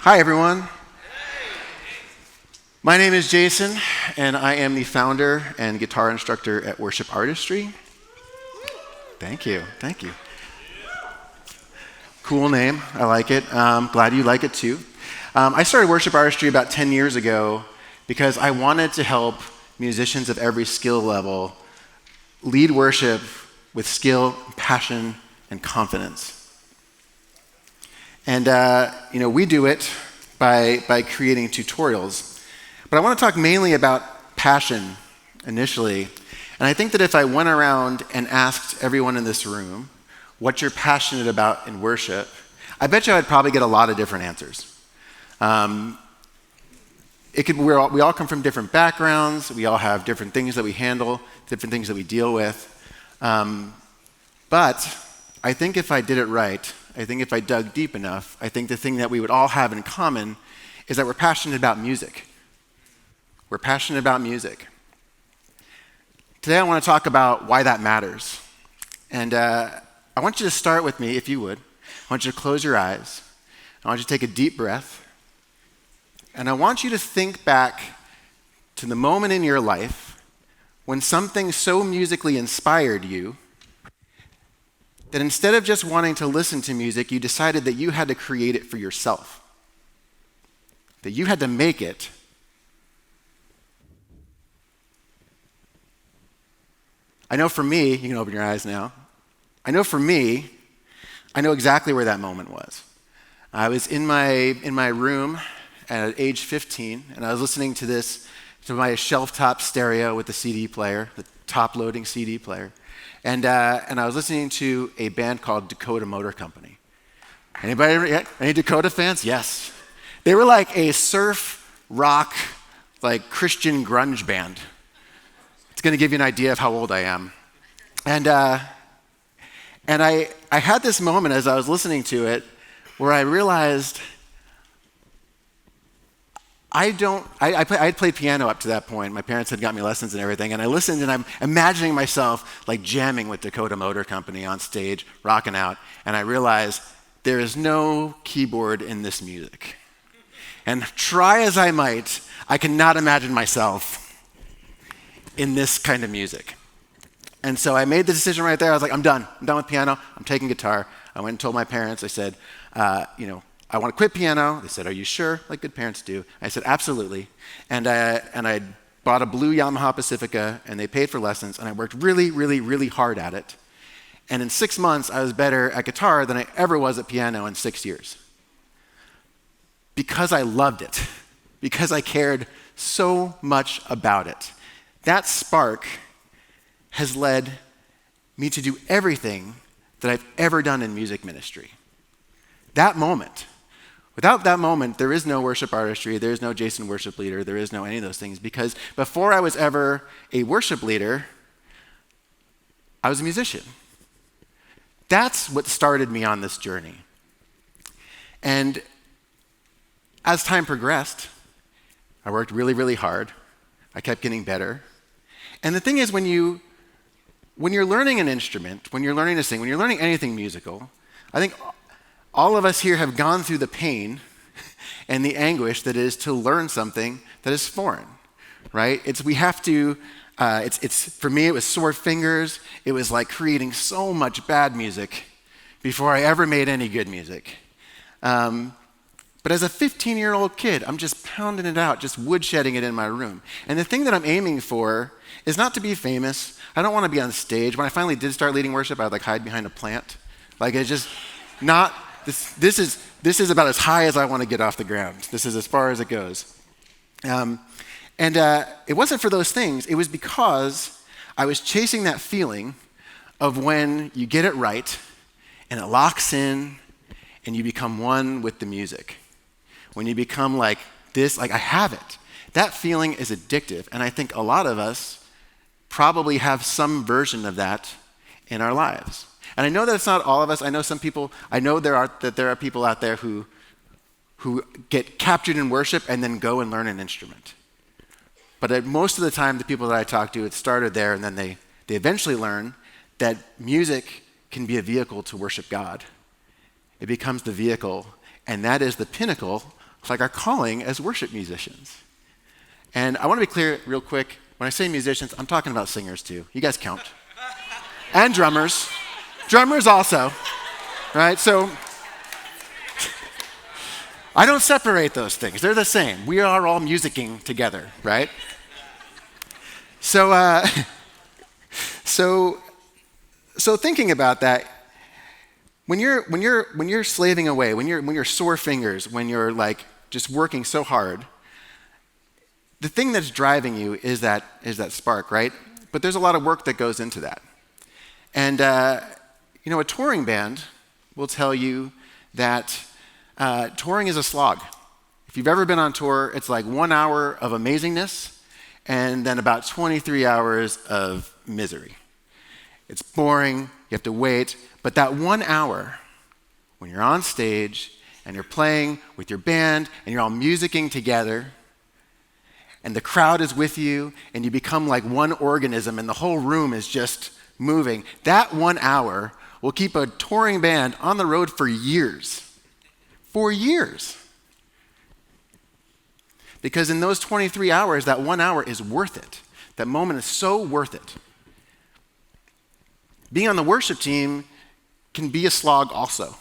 Hi, everyone. My name is Jason, and I am the founder and guitar instructor at Worship Artistry. Thank you. Cool name. I like it. Glad you like it too. I started Worship Artistry about 10 years ago because I wanted to help musicians of every skill level lead worship with skill, passion, and confidence. And we do it by creating tutorials. But I want to talk mainly about passion initially. And I think that if I went around and asked everyone in this room what you're passionate about in worship, I bet you I'd probably get a lot of different answers. We all come from different backgrounds. We all have different things that we handle, different things that we deal with. But I think if I did it right, I think if I dug deep enough, I think the thing that we would all have in common is that we're passionate about music. We're passionate about music. Today I want to talk about why that matters. And I want you to start with me, if you would. I want you to close your eyes. I want you to take a deep breath. And I want you to think back to the moment in your life when something so musically inspired you that instead of just wanting to listen to music, you decided that you had to create it for yourself, that you had to make it. I know for me, you can open your eyes now. I know for me, I know exactly where that moment was. I was in my room at age 15, and I was listening to my shelf-top stereo with the CD player, the top-loading CD player. And I was listening to a band called Dakota Motor Company. Anybody? Any Dakota fans? Yes. They were like a surf rock, like Christian grunge band. It's going to give you an idea of how old I am. And I had this moment as I was listening to it where I realized I had played piano up to that point. My parents had got me lessons and everything, and I listened, and I'm imagining myself like jamming with Dakota Motor Company on stage, rocking out, and I realized there is no keyboard in this music. And try as I might, I cannot imagine myself in this kind of music. And so I made the decision right there. I was like, I'm done with piano. I'm taking guitar. I went and told my parents. I said, I want to quit piano. They said, are you sure? Like good parents do. I said, absolutely. And I bought a blue Yamaha Pacifica, and they paid for lessons, and I worked really, really, really hard at it. And in 6 months, I was better at guitar than I ever was at piano in 6 years. Because I loved it. Because I cared so much about it. That spark has led me to do everything that I've ever done in music ministry. That moment. Without that moment, there is no worship artistry, there is no Jason worship leader, there is no any of those things, because before I was ever a worship leader, I was a musician. That's what started me on this journey. And as time progressed, I worked really, really hard. I kept getting better. And the thing is, when you're learning an instrument, when you're learning to sing, when you're learning anything musical, I think all of us here have gone through the pain and the anguish that is to learn something that is foreign, right? For me, it was sore fingers. It was like creating so much bad music before I ever made any good music. But as a 15-year-old kid, I'm just pounding it out, just woodshedding it in my room. And the thing that I'm aiming for is not to be famous. I don't want to be on stage. When I finally did start leading worship, I would hide behind a plant. It's just not... This is about as high as I want to get off the ground. This is as far as it goes. It wasn't for those things. It was because I was chasing that feeling of when you get it right and it locks in and you become one with the music. When you become like this, like I have it. That feeling is addictive. And I think a lot of us probably have some version of that in our lives. And I know that it's not all of us. I know there are people out there who get captured in worship and then go and learn an instrument. But most of the time, the people that I talk to, it started there, and then they eventually learn that music can be a vehicle to worship God. It becomes the vehicle, and that is the pinnacle like our calling as worship musicians. And I want to be clear real quick. When I say musicians, I'm talking about singers too. You guys count. And drummers. Drummers also, right? So I don't separate those things. They're the same. We are all musicking together, right? So thinking about that, when you're slaving away, when you're sore fingers, when you're like just working so hard, the thing that's driving you is that spark, right? But there's a lot of work that goes into that. And a touring band will tell you that touring is a slog. If you've ever been on tour, it's like 1 hour of amazingness and then about 23 hours of misery. It's boring, you have to wait, but that 1 hour, when you're on stage and you're playing with your band and you're all musicking together, and the crowd is with you, and you become like one organism, and the whole room is just moving, that 1 hour will keep a touring band on the road for years. For years. Because in those 23 hours, that 1 hour is worth it. That moment is so worth it. Being on the worship team can be a slog also,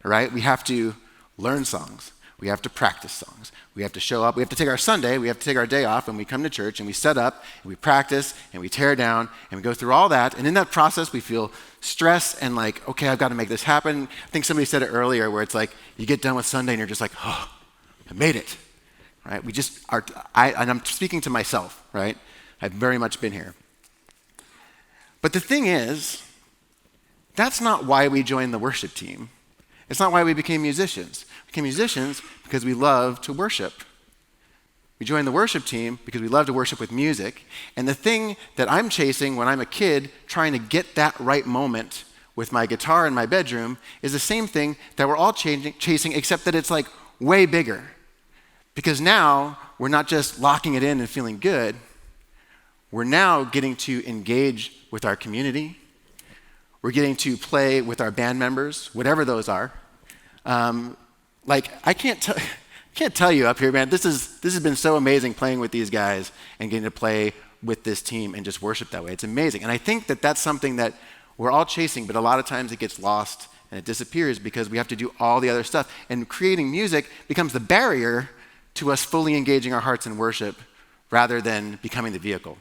right? We have to learn songs. We have to practice songs. We have to show up. We have to take our Sunday. We have to take our day off, and we come to church, and we set up, and we practice, and we tear down, and we go through all that. And in that process, we feel stress and like, okay, I've got to make this happen. I think somebody said it earlier where it's like you get done with Sunday, and you're just like, oh, I made it, right? We just are, and I'm speaking to myself, right? I've very much been here. But the thing is, that's not why we joined the worship team. It's not why we became musicians. We became musicians because we love to worship. We joined the worship team because we love to worship with music. And the thing that I'm chasing when I'm a kid, trying to get that right moment with my guitar in my bedroom, is the same thing that we're all chasing, except that it's like way bigger. Because now we're not just locking it in and feeling good. We're now getting to engage with our community. We're getting to play with our band members, whatever those are. I can't tell you up here, man, this has been so amazing playing with these guys and getting to play with this team and just worship that way. It's amazing. And I think that that's something that we're all chasing, but a lot of times it gets lost and it disappears because we have to do all the other stuff. And creating music becomes the barrier to us fully engaging our hearts in worship rather than becoming the vehicle.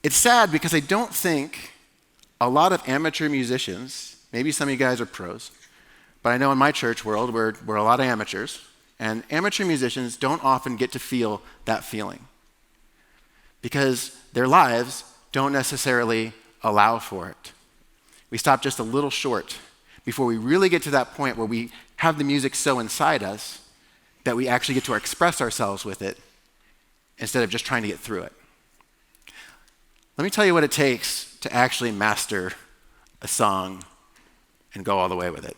It's sad because I don't think a lot of amateur musicians, maybe some of you guys are pros, but I know in my church world we're a lot of amateurs, and amateur musicians don't often get to feel that feeling because their lives don't necessarily allow for it. We stop just a little short before we really get to that point where we have the music so inside us that we actually get to express ourselves with it instead of just trying to get through it. Let me tell you what it takes to actually master a song and go all the way with it.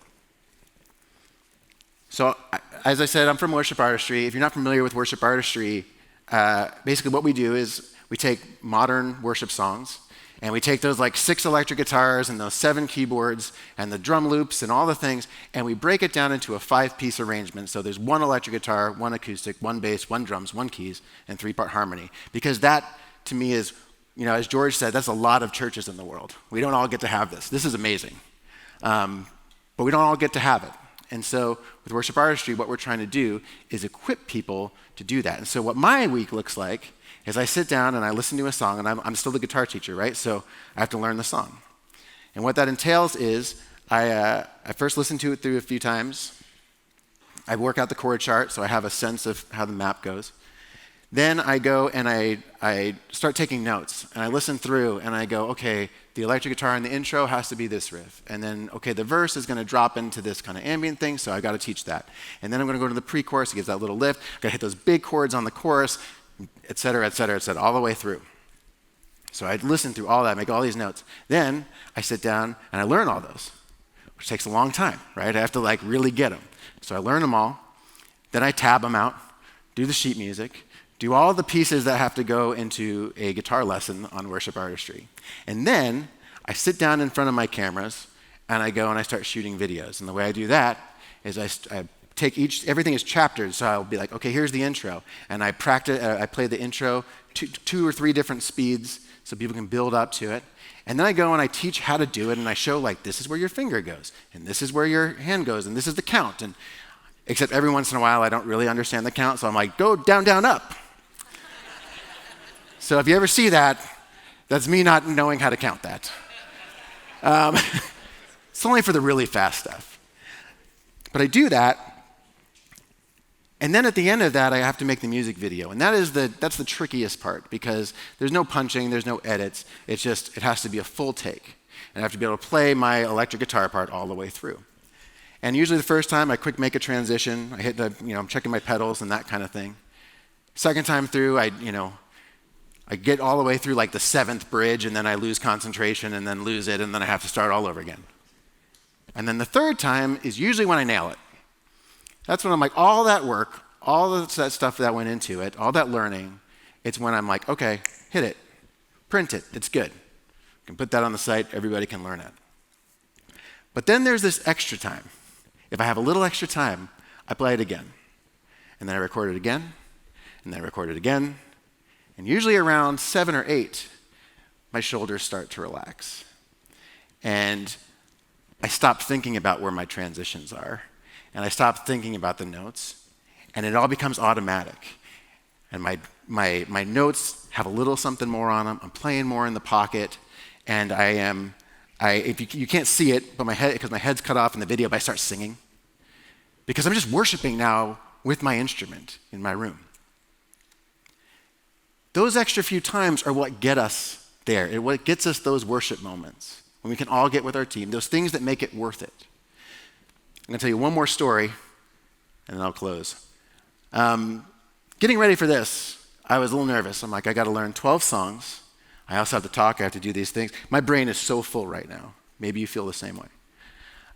So, as I said, I'm from worship artistry. If you're not familiar with worship artistry, basically what we do is we take modern worship songs, and we take those like 6 electric guitars and those 7 keyboards and the drum loops and all the things, and we break it down into a 5-piece arrangement. So there's 1 electric guitar, 1 acoustic, 1 bass, 1 drums, 1 keys, and 3-part harmony. Because that, to me, is, as George said, that's a lot of churches in the world. We don't all get to have this. This is amazing. But we don't all get to have it. And so with worship artistry, what we're trying to do is equip people to do that. And so what my week looks like is I sit down and I listen to a song, and I'm still the guitar teacher, right? So I have to learn the song. And what that entails is I first listen to it through a few times. I work out the chord chart so I have a sense of how the map goes. Then I go and I start taking notes, and I listen through, and I go, okay, the electric guitar in the intro has to be this riff. And then, okay, the verse is going to drop into this kind of ambient thing, so I've got to teach that. And then I'm going to go to the pre-chorus, it gives that little lift. I've got to hit those big chords on the chorus, et cetera, et cetera, et cetera, all the way through. So I listen through all that, make all these notes. Then I sit down and I learn all those, which takes a long time, right? I have to like really get them. So I learn them all. Then I tab them out, do the sheet music, do all the pieces that have to go into a guitar lesson on worship artistry. And then I sit down in front of my cameras and I go and I start shooting videos. And the way I do that is I take everything is chapters, so I'll be like, okay, here's the intro. And I play the intro two or three different speeds so people can build up to it. And then I go and I teach how to do it, and I show, like, this is where your finger goes, and this is where your hand goes, and this is the count. And except every once in a while, I don't really understand the count, so I'm like, go down, down, up. So if you ever see that, that's me not knowing how to count that. It's only for the really fast stuff. But I do that, and then at the end of that, I have to make the music video. And that's the trickiest part, because there's no punching, there's no edits. It has to be a full take. And I have to be able to play my electric guitar part all the way through. And usually the first time, I quick make a transition. I hit I'm checking my pedals and that kind of thing. Second time through, I get all the way through like the 7th bridge, and then I lose concentration and then lose it, and then I have to start all over again. And then the third time is usually when I nail it. That's when I'm like, all that work, all of that stuff that went into it, all that learning, it's when I'm like, okay, hit it, print it, it's good. You can put that on the site, everybody can learn it. But then there's this extra time. If I have a little extra time, I play it again. And then I record it again, and then I record it again. And usually around 7 or 8, my shoulders start to relax. And I stop thinking about where my transitions are. And I stop thinking about the notes. And it all becomes automatic. And my notes have a little something more on them. I'm playing more in the pocket. And if you can't see it, but because my head's cut off in the video, but I start singing. Because I'm just worshiping now with my instrument in my room. Those extra few times are what get us there. What gets us those worship moments when we can all get with our team, those things that make it worth it. I'm going to tell you one more story, and then I'll close. Getting ready for this, I was a little nervous. I'm like, I got to learn 12 songs. I also have to talk. I have to do these things. My brain is so full right now. Maybe you feel the same way.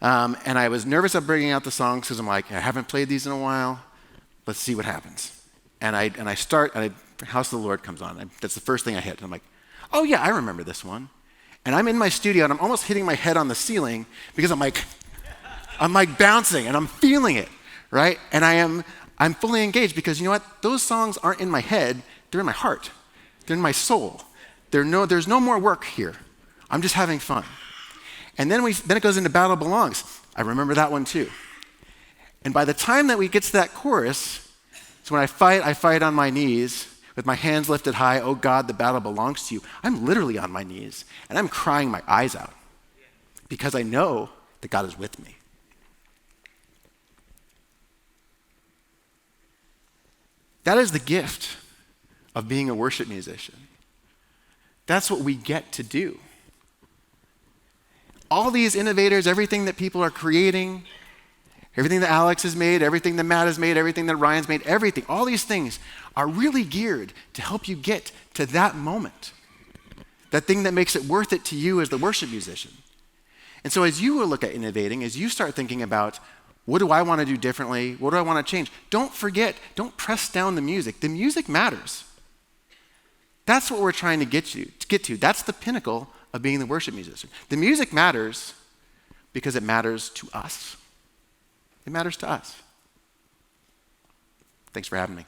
And I was nervous of bringing out the songs because I'm like, I haven't played these in a while. Let's see what happens. And I start, and House of the Lord comes on. That's the first thing I hit. And I'm like, oh yeah, I remember this one. And I'm in my studio, and I'm almost hitting my head on the ceiling because I'm like bouncing, and I'm feeling it, right? And I'm fully engaged because you know what? Those songs aren't in my head. They're in my heart. They're in my soul. There's no more work here. I'm just having fun. And then it goes into Battle Belongs. I remember that one too. And by the time that we get to that chorus, it's when I fight on my knees with my hands lifted high. Oh God, the battle belongs to you. I'm literally on my knees, and I'm crying my eyes out because I know that God is with me. That is the gift of being a worship musician. That's what we get to do. All these innovators, everything that people are creating, everything that Alex has made, everything that Matt has made, everything that Ryan's made, everything, all these things are really geared to help you get to that moment. That thing that makes it worth it to you as the worship musician. And so as you look at innovating, as you start thinking about, what do I want to do differently? What do I want to change? Don't forget, don't press down the music. The music matters. That's what we're trying to get to. That's the pinnacle of being the worship musician. The music matters because it matters to us. It matters to us. Thanks for having me.